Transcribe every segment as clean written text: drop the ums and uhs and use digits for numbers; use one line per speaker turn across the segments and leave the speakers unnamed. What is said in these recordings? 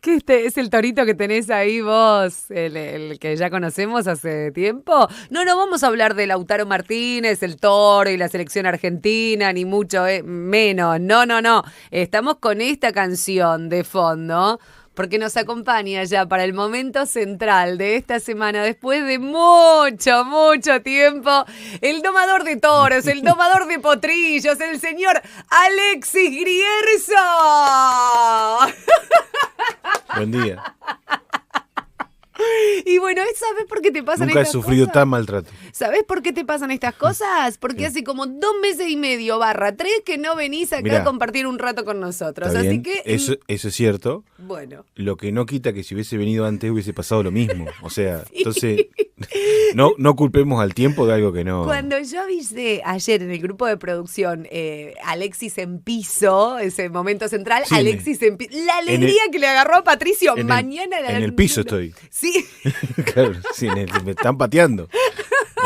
¿Qué es el torito que tenés ahí vos, el que ya conocemos hace tiempo? No, no vamos a hablar de Lautaro Martínez, el toro y la selección argentina, ni mucho menos. No, no, no. Estamos con esta canción de fondo, porque nos acompaña ya para el momento central de esta semana, después de mucho, mucho tiempo, el domador de toros, el domador de potrillos, el señor Alexis Grierzo.
Buen día.
Y bueno, ¿sabes por qué te pasan
Nunca he
estas
sufrido
cosas?
tan maltrato.
¿Sabes por qué te pasan estas cosas? Porque hace como 2 meses y medio / 3 que no venís acá
Mirá,
a compartir un rato con nosotros.
Está
Así
bien,
que...
eso es cierto.
Bueno.
Lo que no quita que si hubiese venido antes hubiese pasado lo mismo. O sea, entonces no culpemos al tiempo de algo que no.
Cuando yo avisé ayer en el grupo de producción Alexis en piso, ese momento central,
Sí,
Alexis en piso, la alegría que le agarró a Patricio
en
mañana.
en el piso estoy.
Sí.
Claro, sí, me están pateando.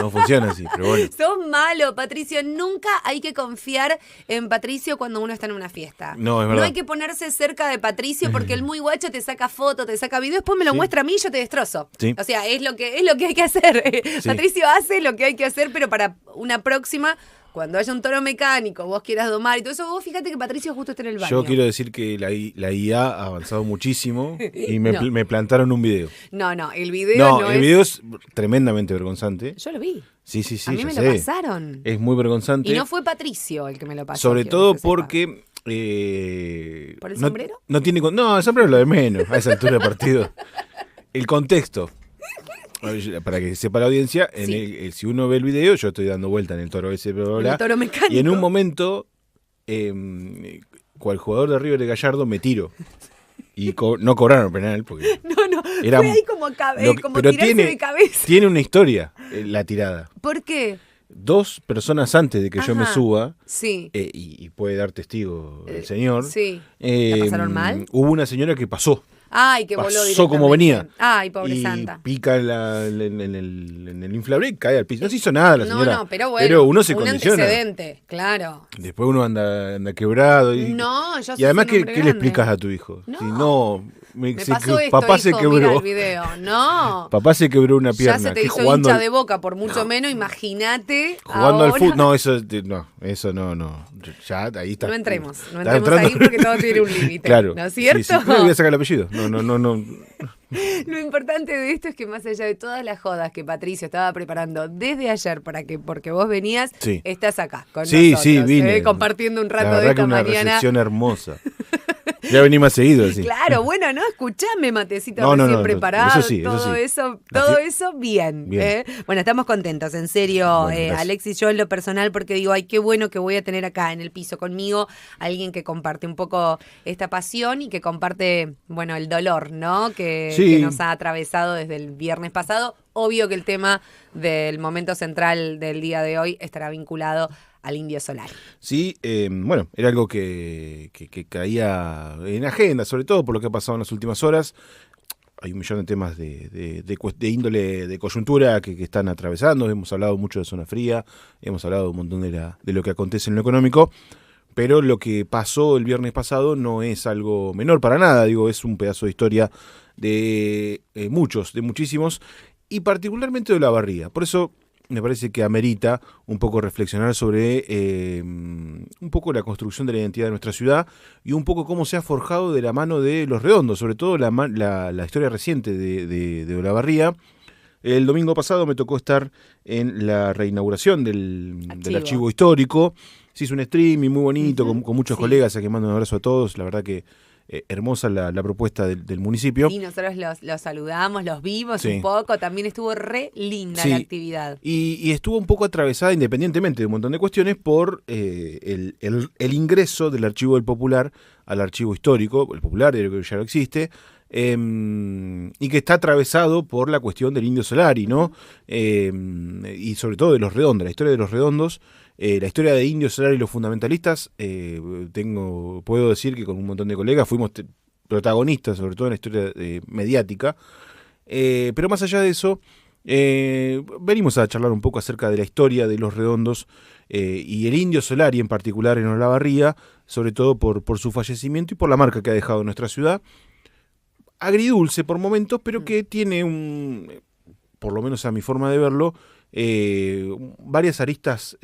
No funciona así, pero bueno.
Sos malo, Patricio. Nunca hay que confiar en Patricio cuando uno está en una fiesta.
No, es verdad.
No hay que ponerse cerca de Patricio porque el muy guacho te saca foto, te saca video, después me lo muestra a mí y yo te destrozo.
Sí.
O sea, es lo que hay que hacer.
Sí.
Patricio hace lo que hay que hacer, pero para una próxima, cuando haya un toro mecánico, vos quieras domar y todo eso, vos fíjate que Patricio justo está en el baño.
Yo quiero decir que la IA ha avanzado muchísimo y
No.
me plantaron un video.
No, el video no
el
es...
video es tremendamente vergonzante.
Yo lo vi.
Sí,
A mí
ya
me
sé.
lo pasaron.
Es muy vergonzante.
Y no fue Patricio el que me lo pasó.
Sobre
quiero
todo
que se sepa.
porque...
¿Por el
no,
sombrero?
No tiene... No, el sombrero es lo de menos a esa altura de partido. El contexto. Para que sepa la audiencia,
Sí.
si uno ve el video, yo estoy dando vuelta en el toro ese, bla, bla, bla,
El toro mecánico.
y en un momento, cual jugador de River de Gallardo, me tiro. Y no cobraron penal, porque
No,
era
fue ahí como
pero
tirarse de cabeza.
tiene una historia la tirada.
¿Por qué?
2 personas antes de que yo me
Ajá.
suba,
Sí.
y puede dar testigo el señor,
Sí. ¿La pasaron mal?
hubo una señora que pasó.
Ay, que voló
Pasó
directamente.
como venía.
Ay, pobre
y
santa.
pica en el inflabrec, cae al piso. No se hizo nada la señora.
No, pero bueno.
Pero uno se
un
condiciona.
antecedente, claro.
Después uno anda quebrado.
No, yo
y
soy
además,
un
¿qué
hombre
le
grande.
explicas a tu hijo?
No.
Si no,
Me pasó esto,
papá se
hijo, mira
quebró.
el video. No.
Papá se quebró una pierna.
Ya se te
que
hizo
jugando
hincha
al-
de Boca por mucho menos, imagínate.
Jugando al
ahora.
fútbol. No, eso no. Ya, ahí está.
No entremos
Está
ahí
entrando-
porque todo tiene un límite.
Claro.
¿No es cierto?
Sí, no le voy a sacar el apellido. No.
Lo importante de esto es que más allá de todas las jodas que Patricio estaba preparando desde ayer porque vos venías,
Sí.
estás acá con
Sí,
nosotros,
sí, vine.
compartiendo un
La
rato
verdad
de
que
esta
una
mañana.
recepción hermosa. Ya vení más seguido, así.
Claro, bueno, no, escuchame, matecito
No,
recién
no,
preparado,
eso sí.
todo eso bien.
Bien.
Bueno, estamos contentos, en serio,
Bueno, gracias.
Alex y yo en lo personal, porque digo, ay, qué bueno que voy a tener acá en el piso conmigo alguien que comparte un poco esta pasión y que comparte, bueno, el dolor, ¿no? Que nos ha atravesado desde el viernes pasado. Obvio que el tema del momento central del día de hoy estará vinculado al Indio Solari.
Sí, bueno, era algo que caía en agenda, sobre todo por lo que ha pasado en las últimas horas. Hay un millón de temas de índole de coyuntura que están atravesando. Hemos hablado mucho de zona fría, hemos hablado un montón de lo que acontece en lo económico, pero lo que pasó el viernes pasado no es algo menor para nada. Digo, es un pedazo de historia de muchísimos, y particularmente de Olavarría. Por eso me parece que amerita un poco reflexionar sobre un poco la construcción de la identidad de nuestra ciudad y un poco cómo se ha forjado de la mano de Los Redondos, sobre todo la historia reciente de Olavarría. El domingo pasado me tocó estar en la reinauguración del archivo histórico. Se hizo un streaming muy bonito, con muchos colegas, a quien mando un abrazo a todos. La verdad que hermosa la propuesta del municipio.
Sí, nosotros los saludamos, los vimos
Sí.
un poco, también estuvo re linda
Sí.
la actividad.
Y estuvo un poco atravesada, independientemente de un montón de cuestiones, por el ingreso del Archivo del Popular al Archivo Histórico, el Popular, que ya no existe, y que está atravesado por la cuestión del Indio Solari, ¿no? Y sobre todo de Los Redondos, la historia de Los Redondos. La historia de Indio Solari y los fundamentalistas, puedo decir que con un montón de colegas fuimos protagonistas, sobre todo en la historia mediática, pero más allá de eso, venimos a charlar un poco acerca de la historia de Los Redondos y el Indio Solari en particular en Olavarría, sobre todo por su fallecimiento y por la marca que ha dejado en nuestra ciudad. agridulce por momentos, pero que tiene por lo menos a mi forma de verlo, varias aristas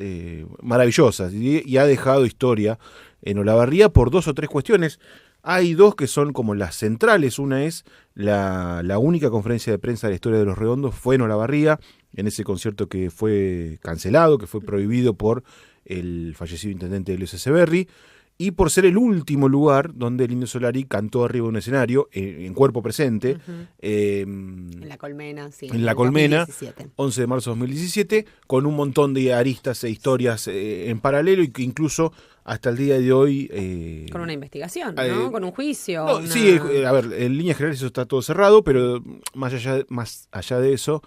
maravillosas y ha dejado historia en Olavarría por 2 o 3 cuestiones. Hay 2 que son como las centrales. Una es la única conferencia de prensa de la historia de Los Redondos fue en Olavarría, en ese concierto que fue cancelado, que fue prohibido por el fallecido intendente Elio Ceseberry, y por ser el último lugar donde el Indio Solari cantó arriba de un escenario, en cuerpo presente.
En La Colmena, sí.
En La Colmena,
2017.
11 de marzo de 2017, con un montón de aristas e historias en paralelo, y que incluso hasta el día de hoy...
con una investigación, ¿no? Con un juicio.
No, sí, a ver, en líneas generales eso está todo cerrado, pero más allá de eso,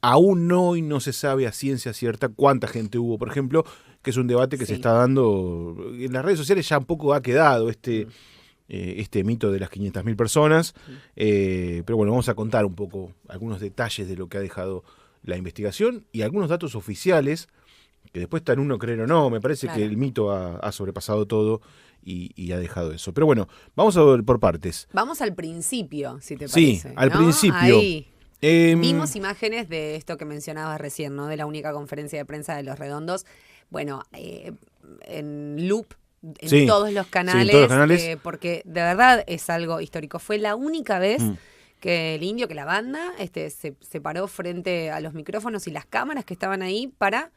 aún hoy no se sabe a ciencia cierta cuánta gente hubo, por ejemplo, que es un debate que se está dando en las redes sociales. Ya un poco ha quedado este mito de las 500.000 personas, pero bueno, vamos a contar un poco algunos detalles de lo que ha dejado la investigación y algunos datos oficiales que después está en uno creer o no. Me parece que el mito ha sobrepasado todo y ha dejado eso. Pero bueno, vamos a ver por partes.
Vamos al principio, si te parece.
Sí, al principio.
Ahí. Vimos imágenes de esto que mencionabas recién, ¿no? De la única conferencia de prensa de Los Redondos. Bueno, en loop, en todos los canales,
en todos los canales.
Porque de verdad es algo histórico. Fue la única vez que el Indio, que la banda, se paró frente a los micrófonos y las cámaras que estaban ahí para,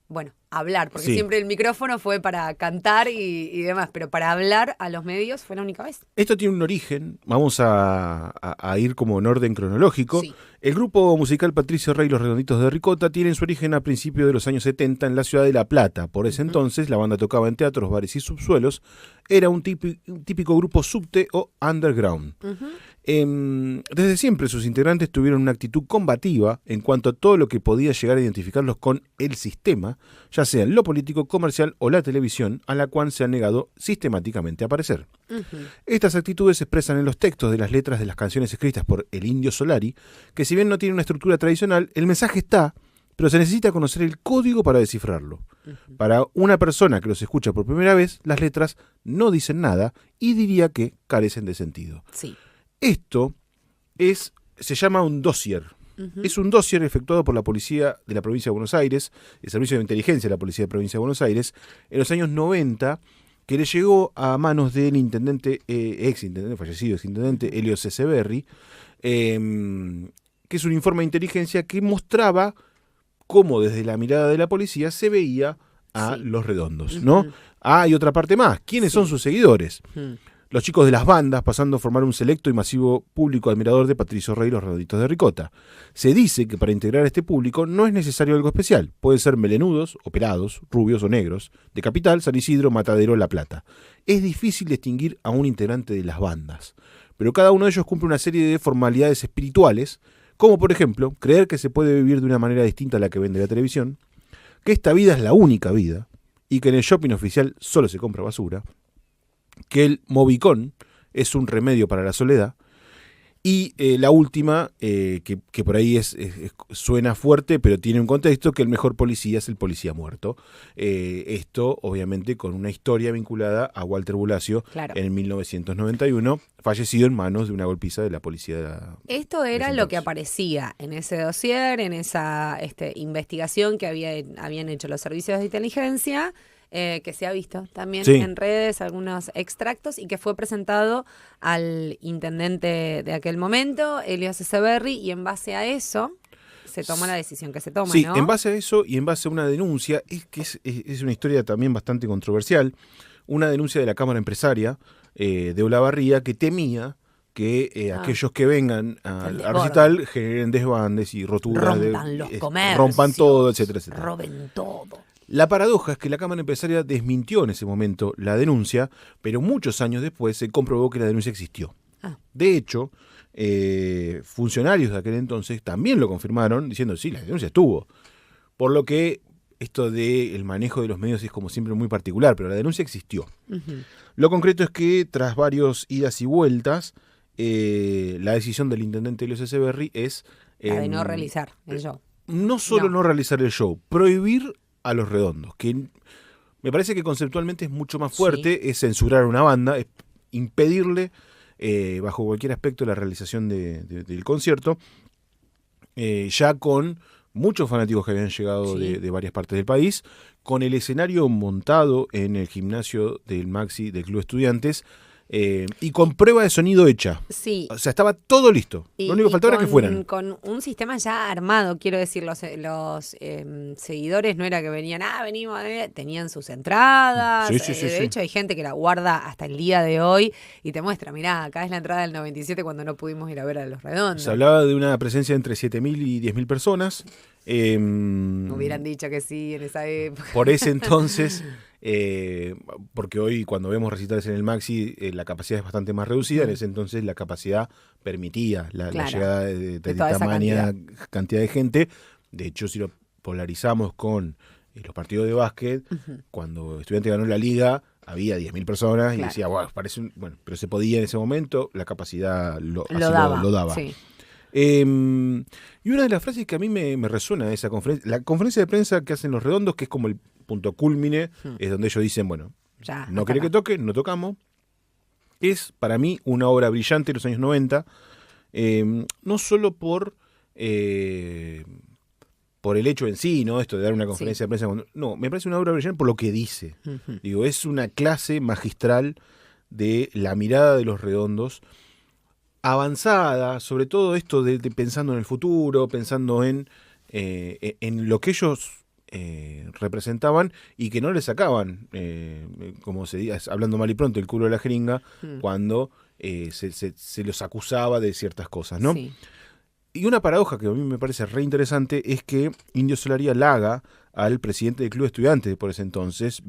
bueno, hablar. Porque siempre el micrófono fue para cantar y demás, pero para hablar a los medios fue la única vez.
Esto tiene un origen, vamos a ir como en orden cronológico. Sí. El grupo musical Patricio Rey y Los Redonditos de Ricota tienen su origen a principios de los años 70 en la ciudad de La Plata. Por ese entonces la banda tocaba en teatros, bares y subsuelos. Era un típico grupo subte o underground. Desde siempre sus integrantes tuvieron una actitud combativa en cuanto a todo lo que podía llegar a identificarlos con el sistema, ya sea en lo político, comercial o la televisión, a la cual se han negado sistemáticamente a aparecer. Estas actitudes se expresan en los textos de las letras de las canciones escritas por el Indio Solari, que si bien no tiene una estructura tradicional, el mensaje está, pero se necesita conocer el código para descifrarlo. Para una persona que los escucha por primera vez, las letras no dicen nada y diría que carecen de sentido.
Sí.
Esto se llama un dossier. Es un dossier efectuado por la policía de la provincia de Buenos Aires, el servicio de inteligencia de la policía de la provincia de Buenos Aires, en los años 90, que le llegó a manos del fallecido exintendente Elio Ceseberry, que es un informe de inteligencia que mostraba cómo desde la mirada de la policía se veía a Los Redondos, ¿no? Hay otra parte más. ¿Quiénes son sus seguidores? Los chicos de las bandas, pasando a formar un selecto y masivo público admirador de Patricio Rey y Los Redonditos de Ricota. Se dice que para integrar a este público no es necesario algo especial. Pueden ser melenudos, operados, rubios o negros, de Capital, San Isidro, Matadero, La Plata. Es difícil distinguir a un integrante de las bandas, pero cada uno de ellos cumple una serie de formalidades espirituales, como por ejemplo, creer que se puede vivir de una manera distinta a la que vende la televisión, que esta vida es la única vida, y que en el shopping oficial solo se compra basura, que el Movicón es un remedio para la soledad, y la última, que por ahí suena fuerte, pero tiene un contexto, que el mejor policía es el policía muerto. Esto, obviamente, con una historia vinculada a Walter Bulacio, en 1991, fallecido en manos de una golpiza de la policía.
Esto era lo que aparecía en ese dossier, en esa investigación que habían hecho los servicios de inteligencia, que se ha visto también en redes, algunos extractos, y que fue presentado al intendente de aquel momento, Elio Ceseberry, y en base a eso se toma la decisión que se toma,
sí,
¿no?
En base a eso y en base a una denuncia, es una historia también bastante controversial, una denuncia de la Cámara Empresaria de Olavarría, que temía que aquellos que vengan al recital generen desbandes y roturas,
rompan los comercios,
rompan todo, etcétera, etcétera.
Roben todo.
La paradoja es que la Cámara Empresaria desmintió en ese momento la denuncia, pero muchos años después se comprobó que la denuncia existió. De hecho, funcionarios de aquel entonces también lo confirmaron, diciendo sí, la denuncia estuvo. Por lo que esto del manejo de los medios es como siempre muy particular, pero la denuncia existió. Lo concreto es que tras varios idas y vueltas, la decisión del intendente Elio Ceseberry es...
la de no realizar el show.
No solo no realizar el show, prohibir a Los Redondos, que me parece que conceptualmente es mucho más fuerte, es censurar a una banda, es impedirle bajo cualquier aspecto de la realización del concierto, ya con muchos fanáticos que habían llegado de varias partes del país, con el escenario montado en el gimnasio del Maxi del Club Estudiantes, y con prueba de sonido hecha.
Sí.
O sea, estaba todo listo. Lo único que faltaba era que fueran.
Con un sistema ya armado, quiero decir, los seguidores no era que venían, venimos, tenían sus entradas. De hecho, hay gente que la guarda hasta el día de hoy y te muestra, mirá, acá es la entrada del 97 cuando no pudimos ir a ver a Los Redondos.
Se hablaba de una presencia entre 7.000 y 10.000 personas.
Hubieran dicho que sí en esa época.
Por ese entonces, porque hoy cuando vemos recitales en el Maxi, la capacidad es bastante más reducida. En ese entonces la capacidad permitía la llegada de tamaña cantidad de gente. De hecho, si lo polarizamos con los partidos de básquet, cuando Estudiantes ganó la Liga, había 10.000 personas y decía, parece pero se podía en ese momento, la capacidad lo daba.
Sí.
Y una de las frases que a mí me resuena de esa conferencia, la conferencia de prensa que hacen Los Redondos, que es como el punto cúlmine, es donde ellos dicen, ya, no querés que toque, no tocamos. Es para mí una obra brillante de los años 90, no solo por el hecho en sí, ¿no? Esto de dar una conferencia de prensa. No, me parece una obra brillante por lo que dice. Digo, es una clase magistral de la mirada de Los Redondos, avanzada, sobre todo esto de pensando en el futuro, pensando en lo que ellos representaban y que no le sacaban, como se dice, hablando mal y pronto, el culo de la jeringa, cuando se los acusaba de ciertas cosas, ¿no?
Sí.
Y una paradoja que a mí me parece re interesante es que Indio Solari halaga al presidente del Club Estudiantes por ese entonces,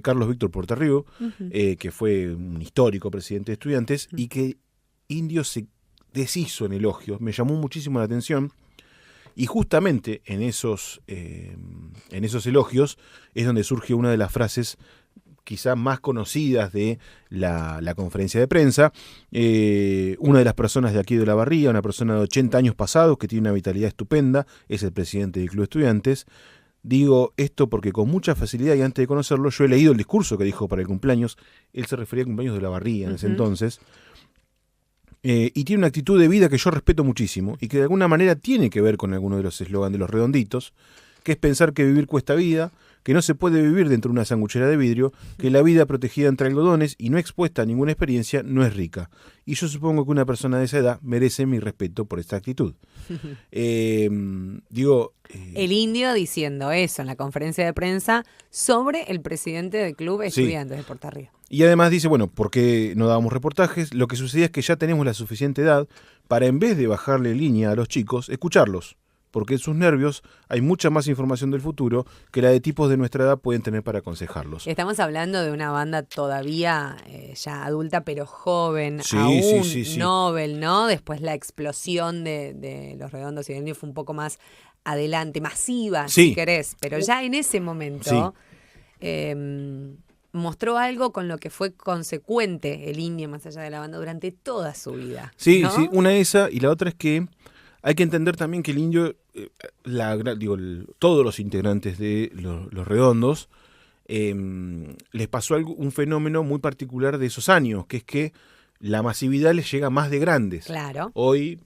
Carlos Víctor Portarrigo, que fue un histórico presidente de Estudiantes, y que Indio se deshizo en elogios. Me llamó muchísimo la atención. Y justamente en esos elogios es donde surge una de las frases quizá más conocidas de la conferencia de prensa. Una de las personas de aquí de Olavarría, una persona de 80 años pasados que tiene una vitalidad estupenda, es el presidente del Club Estudiantes. Digo esto porque con mucha facilidad, y antes de conocerlo, yo he leído el discurso que dijo para el cumpleaños. Él se refería al cumpleaños de Olavarría en ese entonces. Y tiene una actitud de vida que yo respeto muchísimo y que de alguna manera tiene que ver con alguno de los eslogans de Los Redonditos, que es pensar que vivir cuesta vida, que no se puede vivir dentro de una sanguchera de vidrio, que la vida protegida entre algodones y no expuesta a ninguna experiencia no es rica. Y yo supongo que una persona de esa edad merece mi respeto por esta actitud. El
Indio diciendo eso en la conferencia de prensa sobre el presidente del Club Estudiantes de Portarriba.
Y además dice, ¿por qué no dábamos reportajes? Lo que sucedía es que ya tenemos la suficiente edad para, en vez de bajarle línea a los chicos, escucharlos. Porque en sus nervios hay mucha más información del futuro que la de tipos de nuestra edad pueden tener para aconsejarlos.
Estamos hablando de una banda todavía ya adulta, pero joven,
sí.
Nobel, ¿no? Después la explosión de Los Redondos y el Indio fue un poco más adelante, masiva, si querés. Pero ya en ese momento mostró algo con lo que fue consecuente el Indio, más allá de la banda, durante toda su vida.
Sí,
¿no?
sí, una esa, y la otra es que hay que entender también que el Indio, todos los integrantes de los Redondos, les pasó un fenómeno muy particular de esos años, que es que la masividad les llega más de grandes.
Claro.
Hoy,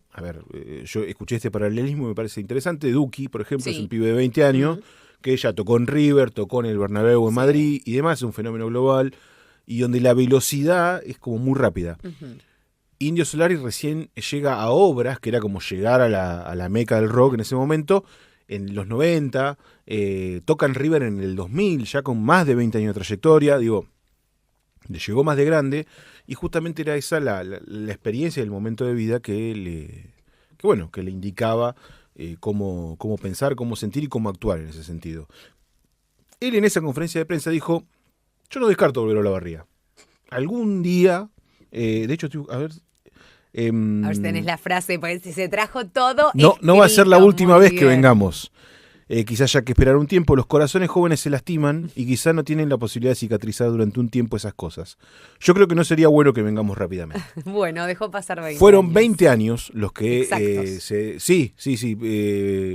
yo escuché este paralelismo y me parece interesante. Duki, por ejemplo, es un pibe de 20 años, que ya tocó en River, tocó en el Bernabéu en Madrid y demás, es un fenómeno global, y donde la velocidad es como muy rápida. Indio Solari recién llega a Obras, que era como llegar a la meca del rock en ese momento, en los 90, toca en River en el 2000, ya con más de 20 años de trayectoria, le llegó más de grande, y justamente era esa la experiencia del momento de vida que le indicaba cómo pensar, cómo sentir y cómo actuar en ese sentido. Él en esa conferencia de prensa dijo, yo no descarto volver a Olavarría. Algún día, de hecho, a ver
si tenés la frase, porque si se trajo todo.
No va a ser la última vez que vengamos. Quizás haya que esperar un tiempo. Los corazones jóvenes se lastiman y quizás no tienen la posibilidad de cicatrizar durante un tiempo esas cosas. Yo creo que no sería bueno que vengamos rápidamente.
Bueno, dejó pasar 20
Fueron
años.
20 años los que...
Exactos.
Sí.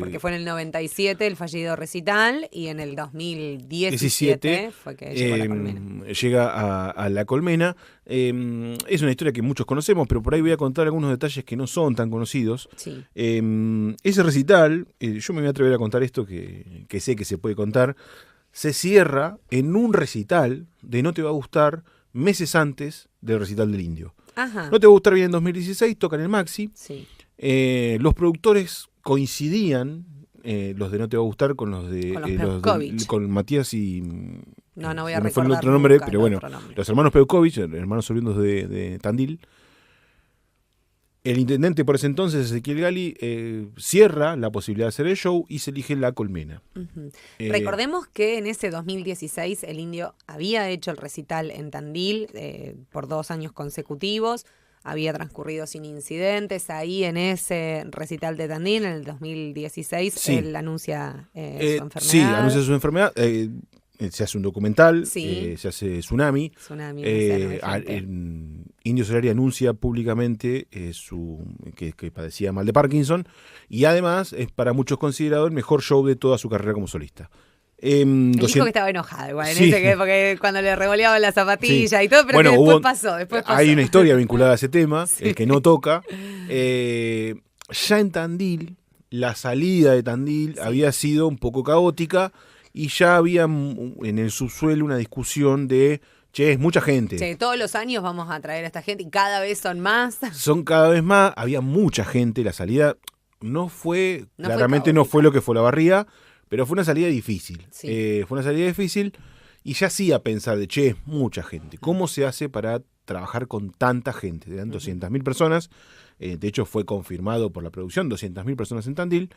Porque fue en el 97 el fallido recital y en el 2017 fue que llegó a La Colmena.
Llega a La Colmena. Es una historia que muchos conocemos, pero por ahí voy a contar algunos detalles que no son tan conocidos.
Sí.
Ese recital, yo me voy a atrever a contar esto que sé que se puede contar, se cierra en un recital de No Te Va a Gustar meses antes del recital del Indio.
Ajá.
No Te Va a Gustar bien en 2016, tocan el Maxi.
Sí.
Los productores coincidían, los de No Te Va a Gustar, con los de...
Con los Peukovich.
con Matías y...
No voy a
se me fue el
recordar
otro nombre,
nunca
pero
el
bueno,
otro nombre.
los hermanos Peukovich, hermanos oriundos de Tandil. El intendente por ese entonces, Ezequiel Gali, cierra la posibilidad de hacer el show y se elige La Colmena.
Uh-huh. Recordemos que en ese 2016 el Indio había hecho el recital en Tandil por 2 años consecutivos, había transcurrido sin incidentes. Ahí en ese recital de Tandil, en el 2016,
sí.
Él anuncia su enfermedad.
Sí, anuncia su enfermedad. Se hace un documental,
sí.
Se hace Tsunami. Indio Solari anuncia públicamente que padecía mal de Parkinson y además es para muchos considerado el mejor show de toda su carrera como solista.
Dijo que estaba enojado igual,
sí.
Porque cuando le revoleaban las zapatillas
sí.
y todo, pero
bueno,
que después pasó.
Hay una historia vinculada a ese tema,
sí.
el que no toca. Ya en Tandil, la salida de Tandil había sido un poco caótica y ya había en el subsuelo una discusión de, es mucha gente.
Che, todos los años vamos a traer a esta gente y cada vez son más.
Son cada vez más, había mucha gente, la salida claramente no fue lo que fue Olavarría, pero fue una salida difícil.
Sí.
Fue una salida difícil y ya hacía pensar de, mucha gente. ¿Cómo se hace para trabajar con tanta gente? Eran 200.000 personas, de hecho fue confirmado por la producción, 200.000 personas en Tandil,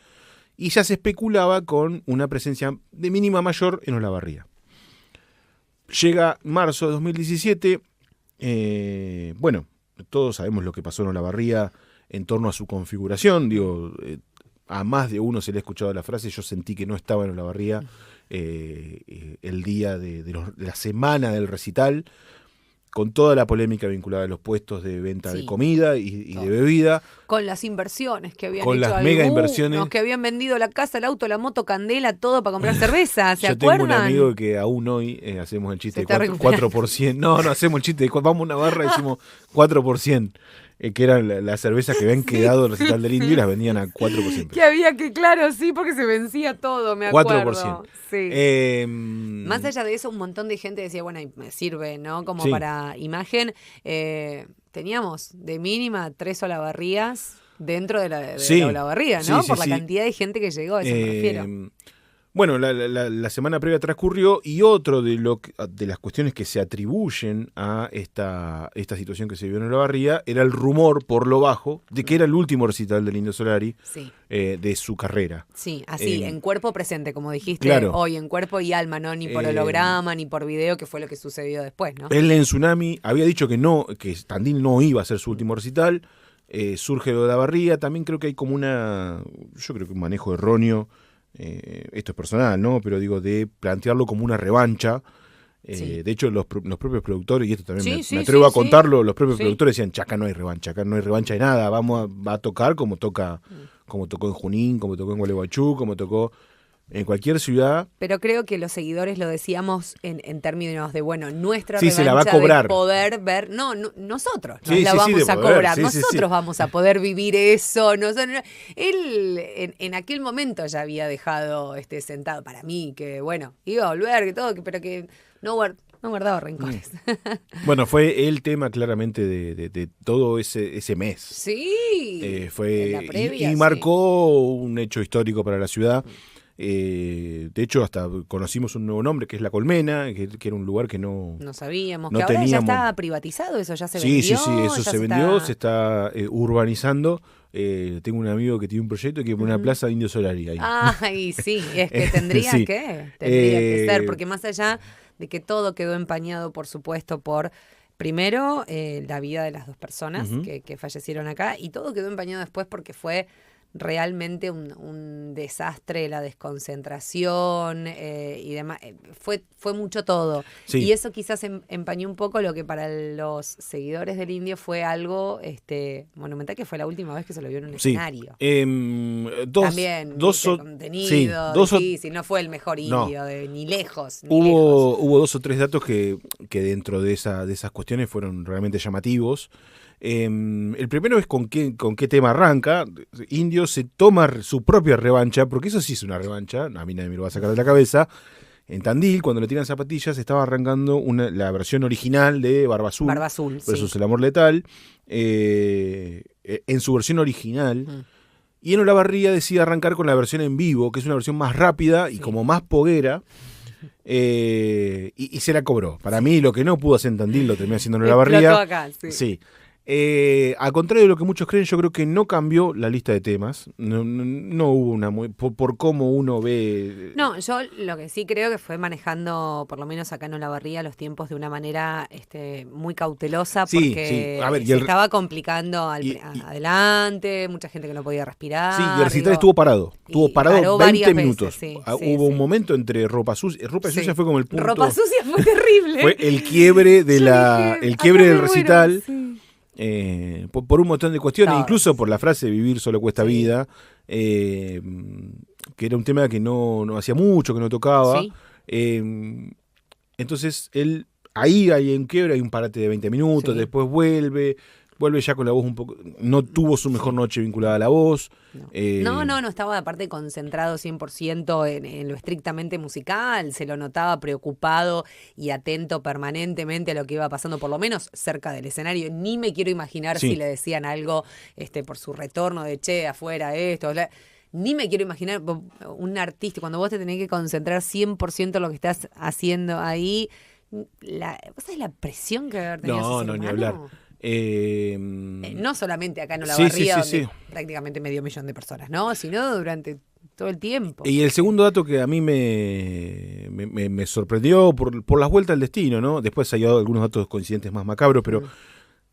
y ya se especulaba con una presencia de mínima mayor en Olavarría. Llega marzo de 2017, todos sabemos lo que pasó en Olavarría en torno a su configuración, a más de uno se le ha escuchado la frase, yo sentí que no estaba en Olavarría el día de la semana del recital, con toda la polémica vinculada a los puestos de venta de comida y de bebida.
Con las inversiones que habían
con
hecho
las mega inversiones.
Que habían vendido la casa, el auto, la moto, candela, todo para comprar cerveza, ¿se acuerdan?
Yo tengo un amigo que aún hoy hacemos el chiste de 4%. No, hacemos el chiste de vamos a una barra y decimos 4%. Que eran las cervezas que habían quedado del recital del Indio y las vendían a 4%.
Que había que, claro, sí, porque se vencía todo, me acuerdo.
4%.
Sí. Más allá de eso, un montón de gente decía, bueno, me sirve, ¿no? Como para imagen. Teníamos de mínima 3 Olavarrías dentro de la Olavarría, ¿no? Por la cantidad de gente que llegó, a eso me refiero.
Bueno, la semana previa transcurrió y otro de las cuestiones que se atribuyen a esta situación que se vio en Olavarría era el rumor por lo bajo de que era el último recital del Indio Solari de su carrera.
Sí, así, en cuerpo presente, como dijiste hoy, en cuerpo y alma, ¿no? Ni por holograma, ni por video, que fue lo que sucedió después, ¿no?
Él en Tsunami había dicho que Tandil no iba a ser su último recital, surge lo de Olavarría, también creo que hay como yo creo que un manejo erróneo. Esto es personal, ¿no? Pero digo, de plantearlo como una revancha. De hecho, los propios productores, y esto también me atrevo a contarlo, los propios productores decían, acá no hay revancha de nada, va a tocar como tocó en Junín, como tocó en Gualeguaychú, como tocó en cualquier ciudad.
Pero creo que los seguidores lo decíamos en términos de, nuestra
revancha se la va a cobrar.
De poder ver, nosotros la vamos a cobrar, nosotros vamos a poder vivir eso. Él en aquel momento ya había dejado sentado para mí que, iba a volver, que todo, pero que no guardaba rencores.
Bueno, fue el tema claramente de todo ese mes.
Sí.
Fue
la previa,
y marcó un hecho histórico para la ciudad. De hecho, hasta conocimos un nuevo nombre que es La Colmena, que era un lugar que no
sabíamos,
no
que ahora
teníamos.
Ya está privatizado, eso ya se vendió.
Sí, eso se vendió, se está urbanizando. Tengo un amigo que tiene un proyecto que pone una plaza de Indio Solari ahí.
Ay, sí, es que tendría que ser, porque más allá de que todo quedó empañado, por supuesto, por primero la vida de las 2 personas que fallecieron acá, y todo quedó empañado después porque fue realmente un desastre, la desconcentración y demás. Fue mucho todo.
Sí.
Y eso quizás empañó un poco lo que para los seguidores del Indio fue algo monumental, que fue la última vez que se lo vio en un escenario. También, contenido, difícil, no fue el mejor Indio, ni lejos.
Hubo 2 o 3 datos que dentro de esas cuestiones fueron realmente llamativos. El primero es con qué tema arranca. Indio se toma su propia revancha, porque eso sí es una revancha, a mí nadie me lo va a sacar de la cabeza. En Tandil, cuando le tiran zapatillas, estaba arrancando la versión original de Barba Azul versus El Amor Letal, en su versión original. Y en Olavarría decide arrancar con la versión en vivo, que es una versión más rápida y como más poguera. Y se la cobró. Para mí, lo que no pudo hacer en Tandil lo terminó haciendo en Olavarría.
Acá, sí.
Al contrario de lo que muchos creen, yo creo que no cambió la lista de temas. No hubo una por cómo uno ve.
No, yo lo que sí creo que fue manejando, por lo menos acá en Olavarría, los tiempos de una manera muy cautelosa, porque se estaba complicando adelante, mucha gente que no podía respirar.
Sí, y el recital estuvo parado. Estuvo parado 20 minutos.
Veces,
hubo un momento entre Ropa Sucia. Ropa Sucia fue como el punto.
Ropa Sucia fue terrible.
Fue el quiebre del recital. Por un montón de cuestiones, incluso por la frase vivir solo cuesta vida, que era un tema que no hacía mucho, que no tocaba. Entonces él ahí hay en quiebre, hay un parate de 20 minutos, después vuelve ya con la voz un poco, no tuvo su mejor noche vinculada a la voz.
No estaba aparte concentrado 100% en lo estrictamente musical, se lo notaba preocupado y atento permanentemente a lo que iba pasando, por lo menos cerca del escenario. Ni me quiero imaginar si le decían algo por su retorno de afuera esto, ni me quiero imaginar un artista, cuando vos te tenés que concentrar 100% en lo que estás haciendo ahí, ¿vos sabés la presión que debe haber tenido ese ser humano?
Ni hablar.
No solamente acá en Olavarría, donde prácticamente 500.000 de personas, ¿no? Sino durante todo el tiempo.
Y el segundo dato que a mí me sorprendió por las vueltas al destino, ¿no? Después hay algunos datos coincidentes más macabros, pero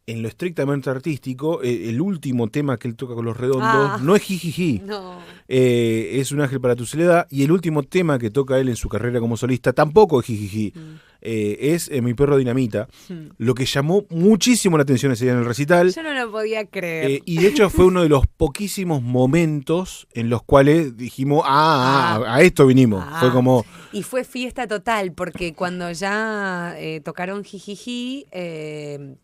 en lo estrictamente artístico, el último tema que él toca con Los Redondos no es Jijiji.
No.
Es Un ángel para tu soledad. Y el último tema que toca él en su carrera como solista tampoco es Jijiji. Es Mi perro dinamita. Lo que llamó muchísimo la atención ese día en el recital.
Yo no lo podía creer.
Y de hecho fue uno de los poquísimos momentos en los cuales dijimos, a esto vinimos. Fue como...
Y fue fiesta total, porque cuando ya tocaron Jijiji,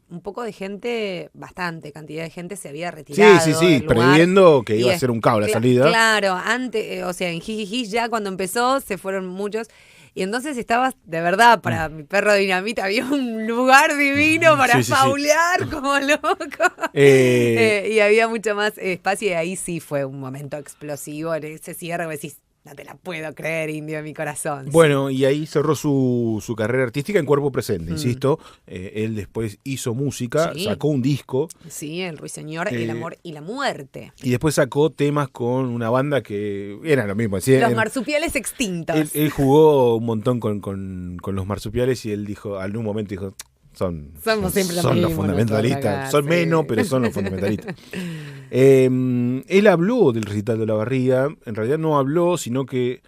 un poco de gente, bastante cantidad de gente se había retirado.
Sí, previendo que iba a ser un caos la salida.
Claro, antes, en Jijiji ya cuando empezó se fueron muchos. Y entonces estabas, de verdad, para Mi perro dinamita, había un lugar divino para faulear como loco. Y había mucho más espacio, y ahí sí fue un momento explosivo en ese cierre, que decís, no te la puedo creer, Indio, de mi corazón.
Bueno, y ahí cerró su carrera artística en cuerpo presente, insisto. Él después hizo música, sacó un disco.
Sí, El Ruiseñor, El amor y la muerte.
Y después sacó temas con una banda que era lo mismo.
Los marsupiales extintos.
Él jugó un montón con los marsupiales y él dijo, en un momento dijo...
Somos siempre
los fundamentalistas. Son menos, pero son los fundamentalistas. Él habló del recital de Olavarría. En realidad no habló, sino que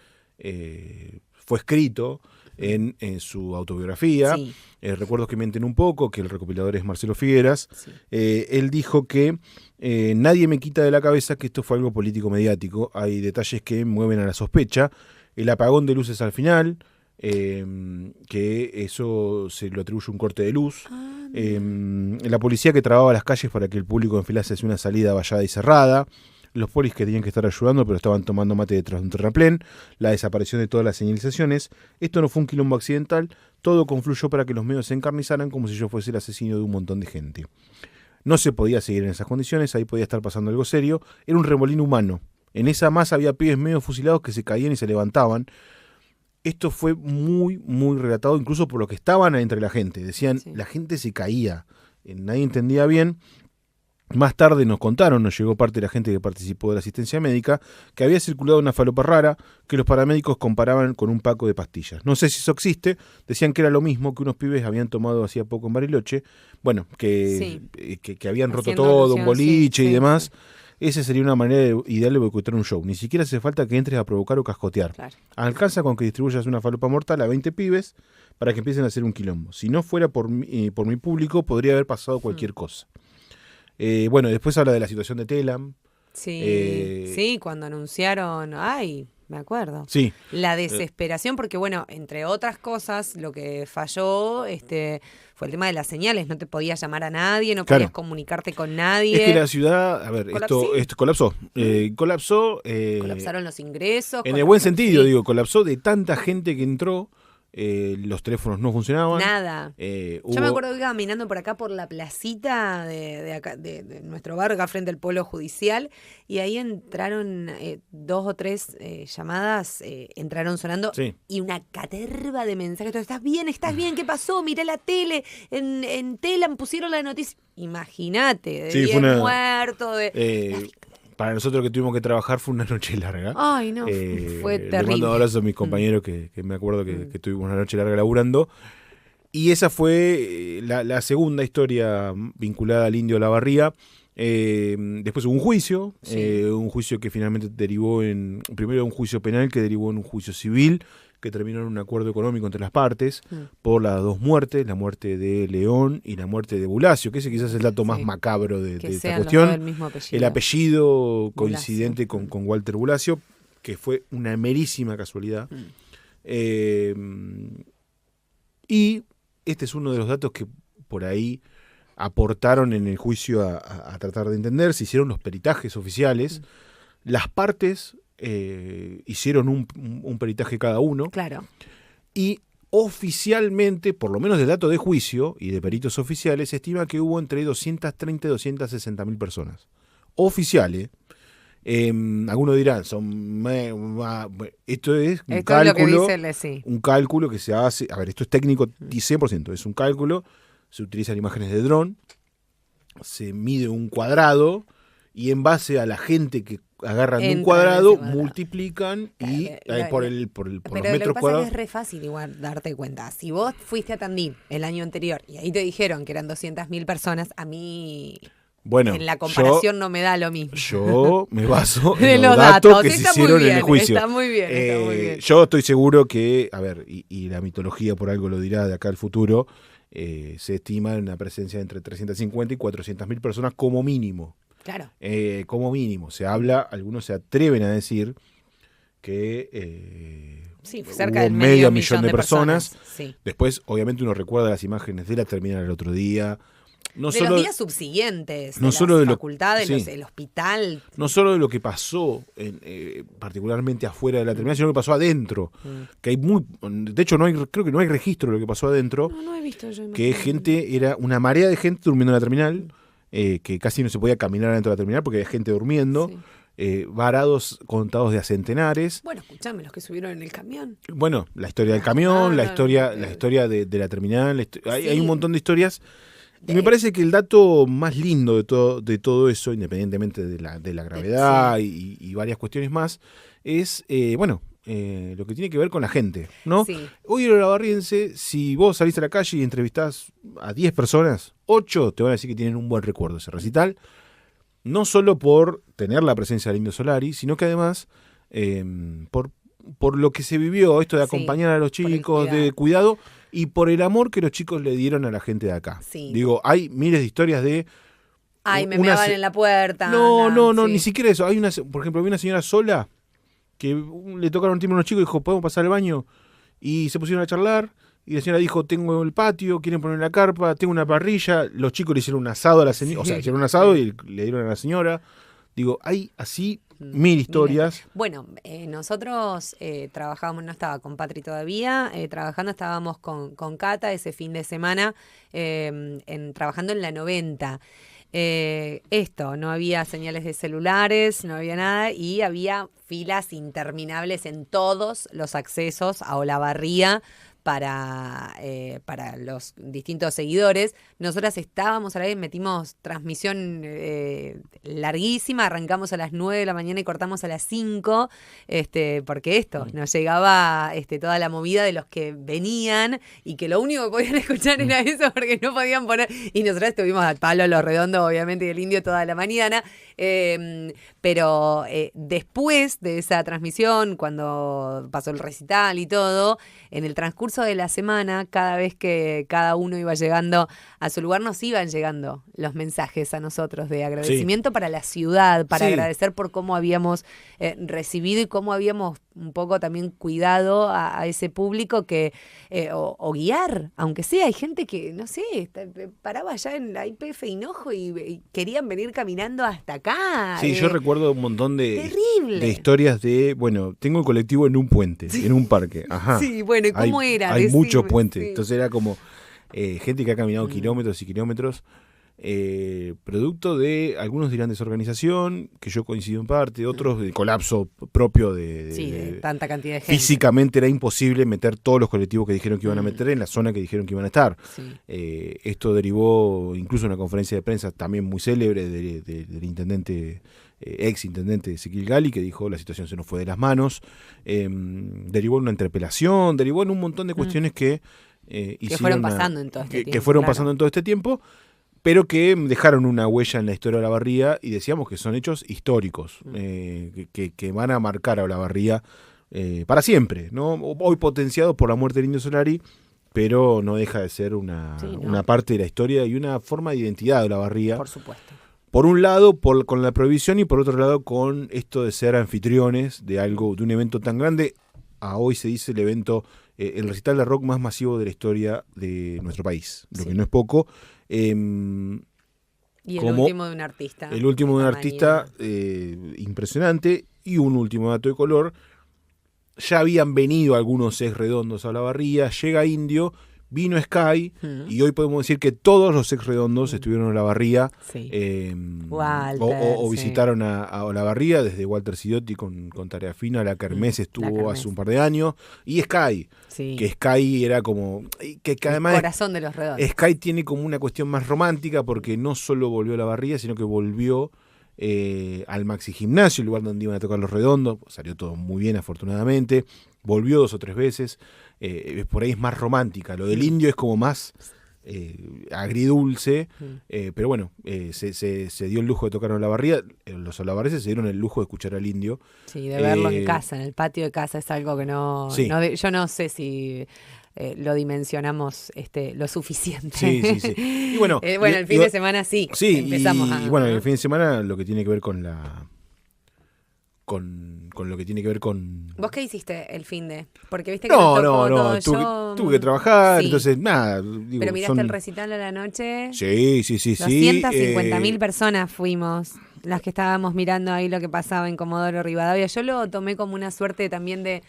fue escrito en su autobiografía. Recuerdos que mienten un poco, que el recopilador es Marcelo Figueras. Él dijo que nadie me quita de la cabeza que esto fue algo político-mediático. Hay detalles que mueven a la sospecha. El apagón de luces al final... que eso se lo atribuye un corte de luz. La policía que trababa las calles para que el público enfilase hacia una salida vallada y cerrada. Los polis que tenían que estar ayudando pero estaban tomando mate detrás de un terraplén. La desaparición de todas las señalizaciones. Esto no fue un quilombo accidental. Todo confluyó para que los medios se encarnizaran como si yo fuese el asesino de un montón de gente. No se podía seguir en esas condiciones. Ahí podía estar pasando algo serio. Era un remolino humano. En esa masa había pibes medio fusilados que se caían y se levantaban. Esto fue muy, muy relatado, incluso por lo que estaban entre la gente. Decían, la gente se caía, nadie entendía bien. Más tarde nos contaron, nos llegó parte de la gente que participó de la asistencia médica, que había circulado una falopa rara que los paramédicos comparaban con un paco de pastillas. No sé si eso existe, decían que era lo mismo que unos pibes habían tomado hacía poco en Bariloche, bueno, que habían roto todo, un boliche y demás. esa sería una manera ideal de boicotear un show. Ni siquiera hace falta que entres a provocar o cascotear.
Claro.
Alcanza con que distribuyas una falopa mortal a 20 pibes para que empiecen a hacer un quilombo. Si no fuera por mi público, podría haber pasado cualquier cosa. Bueno, después habla de la situación de Telam.
Sí, cuando anunciaron, me acuerdo.
Sí.
La desesperación, porque bueno, entre otras cosas, lo que falló fue el tema de las señales. No te podías llamar a nadie, no podías comunicarte con nadie.
Es que la ciudad, a ver, esto colapsó. Colapsó.
Colapsaron los ingresos.
En el buen sentido, digo, colapsó de tanta gente que entró. Los teléfonos no funcionaban.
Nada. Yo me acuerdo que iba caminando por acá por la placita de nuestro barrio, acá frente al Polo Judicial, y ahí entraron 2 o 3 llamadas, entraron sonando, y una caterva de mensajes. ¿Estás bien? ¿Qué pasó? Miré la tele, en Telam pusieron la noticia. Imagínate, de 10 muertos,
para nosotros que tuvimos que trabajar fue una noche larga.
Ay, no, fue terrible.
Le mando abrazos a mis compañeros que me acuerdo que tuvimos una noche larga laburando. Y esa fue la segunda historia vinculada al Indio Olavarría. Después hubo un juicio que finalmente derivó primero un juicio penal que derivó en un juicio civil, que terminó en un acuerdo económico entre las partes por las 2 muertes, la muerte de León y la muerte de Bulacio, que ese quizás es el dato más macabro de esta cuestión. El apellido coincidente con Walter Bulacio, que fue una merísima casualidad. Y este es uno de los datos que por ahí aportaron en el juicio a tratar de entender. Se hicieron los peritajes oficiales. Las partes hicieron un peritaje cada uno.
Claro.
Y oficialmente, por lo menos del dato de juicio y de peritos oficiales, se estima que hubo entre 230 y 260 mil personas. Oficiales. Algunos dirán, esto es un cálculo. Un cálculo que se hace. A ver, esto es técnico 100%. Es un cálculo. Se utilizan imágenes de dron. Se mide un cuadrado. Y en base a la gente que agarran de un cuadrado, multiplican y por los metros cuadrados.
Pero lo que pasa es que es re fácil igual darte cuenta. Si vos fuiste a Tandil el año anterior y ahí te dijeron que eran 200.000 personas, a mí en la comparación no me da lo mismo.
Yo me baso en los datos que se hicieron en el juicio.
Está muy bien.
Yo estoy seguro que, a ver, y la mitología por algo lo dirá de acá al futuro, se estima una presencia de entre 350 y 400.000 personas como mínimo.
Claro.
Como mínimo. Se habla, algunos se atreven a decir que
cerca
hubo
del
medio millón de personas.
Sí.
Después, obviamente, uno recuerda las imágenes de la terminal el otro día.
Los días subsiguientes, de la facultad, del hospital.
No solo de lo que pasó, particularmente afuera de la terminal, sino lo que pasó adentro. Que de hecho, creo que no hay registro de lo que pasó adentro.
No he visto yo.
Era una marea de gente durmiendo en la terminal. Que casi no se podía caminar dentro de la terminal porque había gente durmiendo, varados contados de a centenares.
Bueno, escuchame, los que subieron en el camión.
Bueno, la historia del camión, la historia de la terminal, hay un montón de historias. Y me parece que el dato más lindo de todo eso, independientemente de la gravedad y varias cuestiones más, es, lo que tiene que ver con la gente, ¿no?
Sí.
Hoy en Olavarriense, si vos salís a la calle y entrevistás a 10 personas, 8 te van a decir que tienen un buen recuerdo de ese recital, no solo por tener la presencia del Indio Solari, sino que además por lo que se vivió, esto de acompañar a los chicos, de cuidado, y por el amor que los chicos le dieron a la gente de acá.
Sí.
Digo, hay miles de historias de...
me meaban en la puerta.
No, ni siquiera eso. Por ejemplo, había una señora sola que le tocaron timbre a unos chicos y dijo, ¿podemos pasar al baño? Y se pusieron a charlar, y la señora dijo, tengo el patio, quieren poner la carpa, tengo una parrilla. Los chicos le hicieron un asado a la señora, hicieron un asado y le dieron a la señora. Digo, hay así 1000 historias.
Bueno, nosotros trabajábamos, no estaba con Patri todavía, estábamos con Cata ese fin de semana, trabajando en la 90. No había señales de celulares, no había nada y había filas interminables en todos los accesos a Olavarría para los distintos seguidores. Nosotras estábamos a la vez, metimos transmisión larguísima, arrancamos a las 9 de la mañana y cortamos a las 5, porque nos llegaba toda la movida de los que venían y que lo único que podían escuchar era eso porque no podían poner, y nosotras estuvimos al palo, a lo redondo obviamente y el indio toda la mañana, pero después de esa transmisión, cuando pasó el recital y todo, en el transcurso de la semana, cada vez que cada uno iba llegando a su lugar, nos iban llegando los mensajes a nosotros de agradecimiento para la ciudad, para agradecer por cómo habíamos recibido y cómo habíamos un poco también cuidado a ese público que o guiar, aunque sea, hay gente que, no sé, paraba allá en la IPF Hinojo y querían venir caminando hasta acá.
Sí, yo recuerdo un montón de historias de, tengo el colectivo en un puente, en un parque. Ajá.
Sí, bueno, ¿y cómo era?
Hay muchos puentes, entonces era como gente que ha caminado kilómetros y kilómetros, producto de, algunos dirán desorganización, que yo coincido en parte, otros de colapso propio de
tanta cantidad de gente.
Físicamente era imposible meter todos los colectivos que dijeron que iban a meter en la zona que dijeron que iban a estar. Sí. Esto derivó incluso en una conferencia de prensa también muy célebre del intendente, ex intendente Ezequiel Gali, que dijo la situación se nos fue de las manos, derivó en una interpelación, derivó en un montón de cuestiones que
fueron pasando en todo este tiempo.
Que fueron pasando en todo este tiempo, pero que dejaron una huella en la historia de Olavarría, y decíamos que son hechos históricos, que van a marcar a Olavarría para siempre, ¿no? Hoy potenciados por la muerte del Indio Solari, pero no deja de ser una parte de la historia y una forma de identidad de Olavarría.
Por supuesto.
Por un lado, con la prohibición, y por otro lado, con esto de ser anfitriones de un evento tan grande. Hoy se dice el recital de rock más masivo de la historia de nuestro país, lo que no es poco.
Y el último de un artista.
El último de un artista impresionante. Y un último dato de color: ya habían venido algunos ex redondos a Olavarría, llega Indio, vino Sky, y hoy podemos decir que todos los ex redondos estuvieron en Olavarría, o visitaron a Olavarría, desde Walter Sidotti con Tarea Fina, la Kermés estuvo hace un par de años, y Sky, que Sky era como, que además
el corazón de los redondos.
Sky tiene como una cuestión más romántica, porque no solo volvió a Olavarría, sino que volvió al Maxi Gimnasio, el lugar donde iban a tocar los redondos. Salió todo muy bien, afortunadamente. Volvió 2 o 3 veces. Por ahí es más romántica. Lo del Indio es como más agridulce, pero bueno, se dio el lujo de tocar en Olavarría. Los olavarreses se dieron el lujo de escuchar al Indio.
Sí, de verlo en casa, en el patio de casa, es algo que yo no sé si lo dimensionamos lo suficiente.
Sí. Y bueno,
el fin de semana empezamos
el fin de semana lo que tiene que ver con lo que tiene que ver con...
¿Vos qué hiciste el fin de? Porque viste que no,
tuve que trabajar, entonces nada.
Pero miraste el recital a la noche.
Sí.
250.000 personas fuimos, las que estábamos mirando ahí lo que pasaba en Comodoro Rivadavia. Yo lo tomé como una suerte también de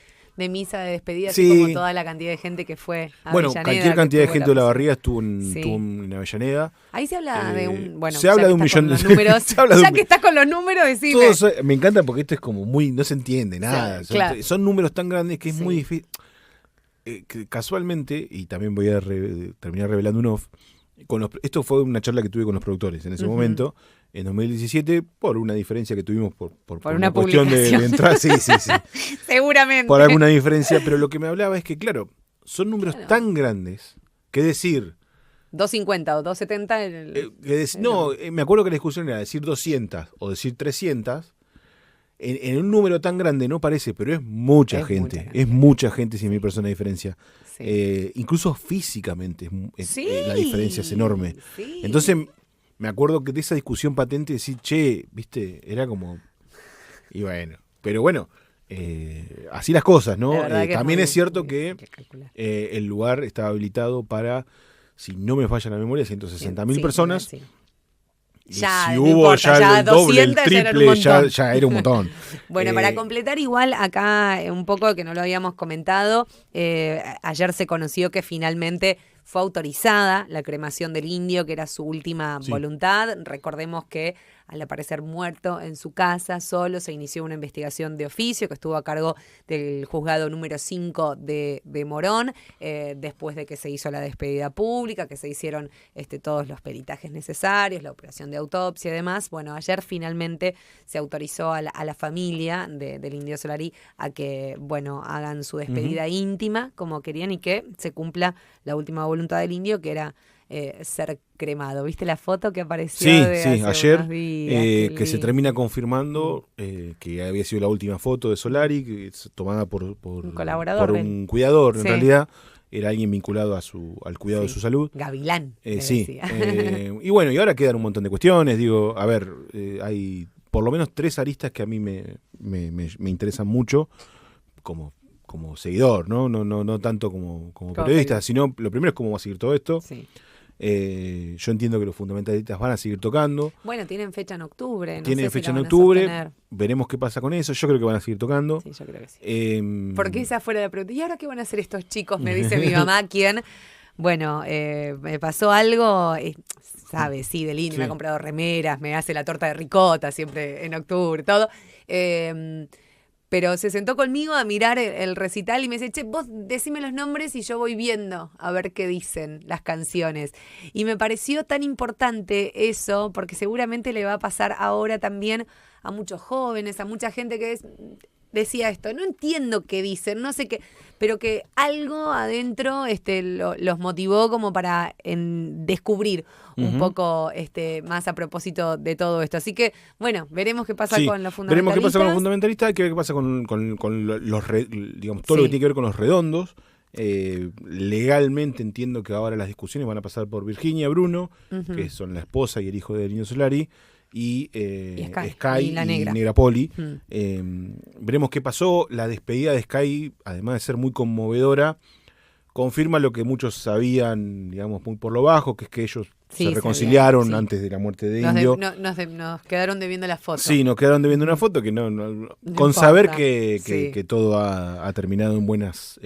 misa de despedida, así como toda la cantidad de gente que fue a Avellaneda.
Cualquier cantidad de gente de Olavarría estuvo en Avellaneda.
Ahí se habla de un...
se habla de un millón de
números. Ya que estás con los números, decime.
Me encanta porque esto es como muy... No se entiende nada. Son números tan grandes que es muy difícil. Casualmente, y también voy a terminar revelando un off, esto fue una charla que tuve con los productores en ese momento, en 2017, por una diferencia que tuvimos por una cuestión de entrar. Sí.
Seguramente.
Por alguna diferencia, pero lo que me hablaba es que, claro, son números tan grandes que decir...
250 o 270...
me acuerdo que la discusión era decir 200 o decir 300... En un número tan grande no parece, pero es mucha gente. Es mucha gente, 100.000 personas de diferencia. Sí. Incluso físicamente la diferencia es enorme. Sí. Entonces me acuerdo que de esa discusión patente decir, viste, era como... Y bueno, pero bueno, así las cosas, ¿no? También es cierto que el lugar estaba habilitado para, si no me falla la memoria, 160.000 personas. Sí.
Ya,
si
no
hubo
importa,
ya el doble,
200,
el triple, ya era un montón.
Bueno, para completar igual acá un poco que no lo habíamos comentado, ayer se conoció que finalmente fue autorizada la cremación del Indio, que era su última voluntad. Recordemos que al aparecer muerto en su casa, solo, se inició una investigación de oficio que estuvo a cargo del juzgado número 5 de Morón, después de que se hizo la despedida pública, que se hicieron todos los peritajes necesarios, la operación de autopsia y demás. Bueno, ayer finalmente se autorizó a la familia del Indio Solari a que, bueno, hagan su despedida íntima como querían y que se cumpla la última voluntad del Indio, que era ser cremado. ¿Viste la foto que apareció?
Sí, ayer,
días,
que se termina confirmando que había sido la última foto de Solari, que es tomada por
un colaborador,
por un cuidador, en
sí.
realidad. Era alguien vinculado al cuidado de su salud.
Gavilán.
Sí. Y bueno, y ahora quedan un montón de cuestiones. Digo, a ver, hay por lo menos 3 aristas que a mí me interesan mucho como seguidor, ¿no? No tanto como periodista, sino lo primero es cómo va a seguir todo esto.
Sí.
Yo entiendo que los fundamentalistas van a seguir tocando.
Bueno, tienen fecha en octubre.
Tienen fecha en octubre. Veremos qué pasa con eso. Yo creo que van a seguir tocando.
Sí, yo creo que sí. Porque esa fuera la pregunta. ¿Y ahora qué van a hacer estos chicos? Me dice mi mamá, ¿quién? Bueno, me pasó algo, sabe, sí, del Indio, me ha comprado remeras, me hace la torta de ricota siempre en octubre, todo. Pero se sentó conmigo a mirar el recital y me dice, che, vos decime los nombres y yo voy viendo a ver qué dicen las canciones. Y me pareció tan importante eso, porque seguramente le va a pasar ahora también a muchos jóvenes, a mucha gente que decía esto, no entiendo qué dicen, no sé qué, pero que algo adentro los motivó como para descubrir un poco más a propósito de todo esto. Así que, bueno, veremos qué pasa con los fundamentalistas.
Veremos qué pasa con los fundamentalistas, hay que ver qué pasa con digamos, todo lo que tiene que ver con los redondos. Legalmente entiendo que ahora las discusiones van a pasar por Virginia Bruno, que son la esposa y el hijo de Indio Solari, y Sky
y la Negra.
Negra Poli. Veremos qué pasó. La despedida de Sky, además de ser muy conmovedora, confirma lo que muchos sabían, digamos, muy por lo bajo, que es que ellos se reconciliaron antes de la muerte de Indio.
Nos quedaron debiendo la foto.
Sí, nos quedaron debiendo una foto que no con importa. Saber que todo ha terminado en buenas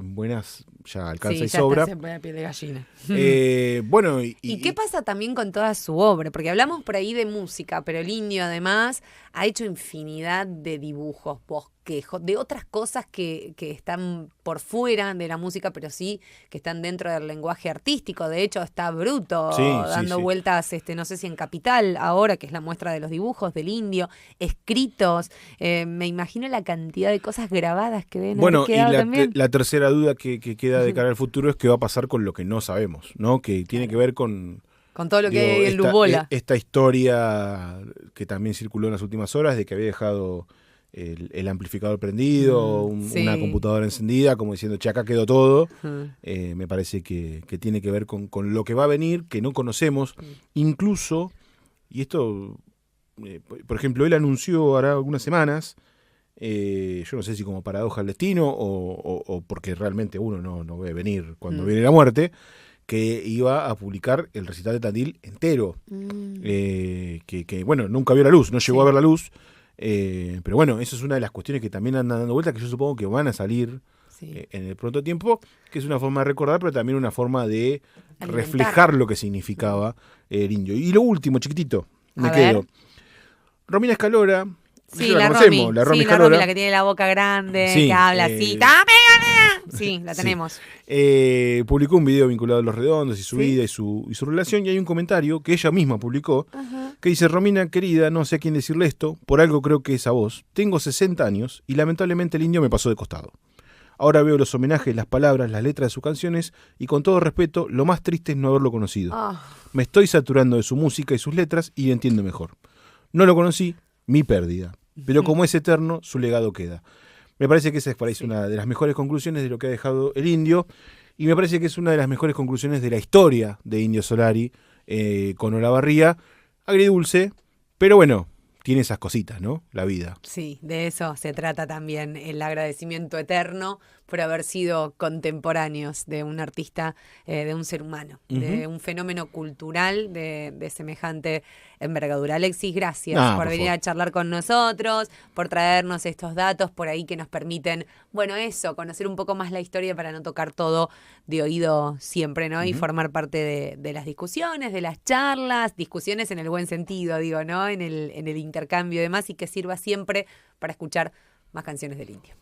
ya alcanza y sobra.
Se pone a piel de gallina.
Bueno,
¿Y qué pasa también con toda su obra? Porque hablamos por ahí de música, pero el Indio además ha hecho infinidad de dibujos, bosquejos, de otras cosas que están por fuera de la música, pero sí que están dentro del lenguaje artístico. De hecho, está Bruto dando vueltas, no sé si en Capital ahora, que es la muestra de los dibujos del Indio, escritos. Me imagino la cantidad de cosas grabadas que deben haber quedado también.
La tercera duda que queda de cara al futuro es qué va a pasar con lo que no sabemos, ¿no? Que tiene que ver con
todo lo que hay en Lubola.
Esta historia que también circuló en las últimas horas de que había dejado el amplificador prendido, una computadora encendida, como diciendo, che, acá quedó todo. Me parece que tiene que ver con lo que va a venir, que no conocemos. Incluso, y esto, por ejemplo, él anunció hará algunas semanas, yo no sé si como paradoja del destino o porque realmente uno no ve venir cuando viene la muerte, que iba a publicar el recital de Tandil entero, que bueno, nunca vio la luz, no llegó a ver la luz, pero bueno, eso es una de las cuestiones que también andan dando vueltas, que yo supongo que van a salir en el pronto tiempo, que es una forma de recordar, pero también una forma de reflejar lo que significaba el Indio. Y lo último, chiquitito, me quedo. Romina Escalora.
Sí, la Romy, la que tiene la boca grande, que habla así. Sí, la tenemos.
Publicó un video vinculado a Los Redondos y su vida y su relación, y hay un comentario que ella misma publicó, que dice: Romina, querida, no sé a quién decirle esto, por algo creo que es a vos. Tengo 60 años y lamentablemente el Indio me pasó de costado. Ahora veo los homenajes, las palabras, las letras de sus canciones y con todo respeto, lo más triste es no haberlo conocido. Me estoy saturando de su música y sus letras y lo entiendo mejor. No lo conocí, mi pérdida. Pero como es eterno, su legado queda. Me parece que esa es para ahí una de las mejores conclusiones de lo que ha dejado el Indio, y me parece que es una de las mejores conclusiones de la historia de Indio Solari con Olavarría. Agridulce, pero bueno, tiene esas cositas, ¿no? La vida.
Sí, de eso se trata también, el agradecimiento eterno por haber sido contemporáneos de un artista, de un ser humano, de un fenómeno cultural de semejante envergadura. Alexis, gracias por venir
favor.
a charlar con nosotros, por traernos estos datos por ahí que nos permiten, bueno, eso, conocer un poco más la historia para no tocar todo de oído siempre, ¿no? Y formar parte de las discusiones, de las charlas, discusiones en el buen sentido, digo, ¿no? En el intercambio y demás, y que sirva siempre para escuchar más canciones del Indio.